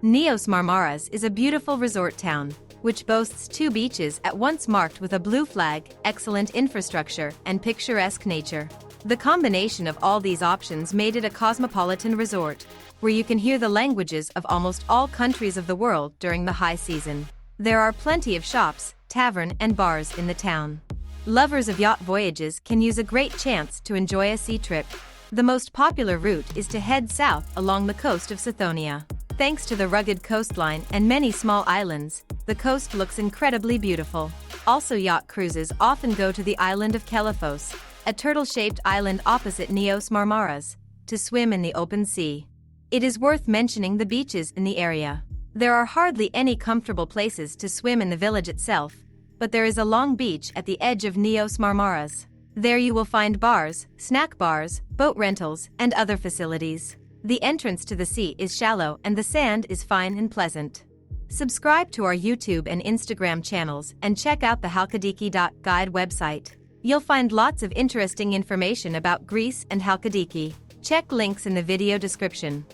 Neos Marmaras is a beautiful resort town, which boasts 2 beaches at once marked with a blue flag, excellent infrastructure, and picturesque nature. The combination of all these options made it a cosmopolitan resort, where you can hear the languages of almost all countries of the world during the high season. There are plenty of shops, tavern, and bars in the town. Lovers of yacht voyages can use a great chance to enjoy a sea trip. The most popular route is to head south along the coast of Sithonia. Thanks to the rugged coastline and many small islands, the coast looks incredibly beautiful. Also, yacht cruises often go to the island of Kelifos, a turtle-shaped island opposite Neos Marmaras, to swim in the open sea. It is worth mentioning the beaches in the area. There are hardly any comfortable places to swim in the village itself, but there is a long beach at the edge of Neos Marmaras. There you will find bars, snack bars, boat rentals, and other facilities. The entrance to the sea is shallow and the sand is fine and pleasant. Subscribe to our YouTube and Instagram channels and check out the Halkidiki.guide website. You'll find lots of interesting information about Greece and Halkidiki. Check links in the video description.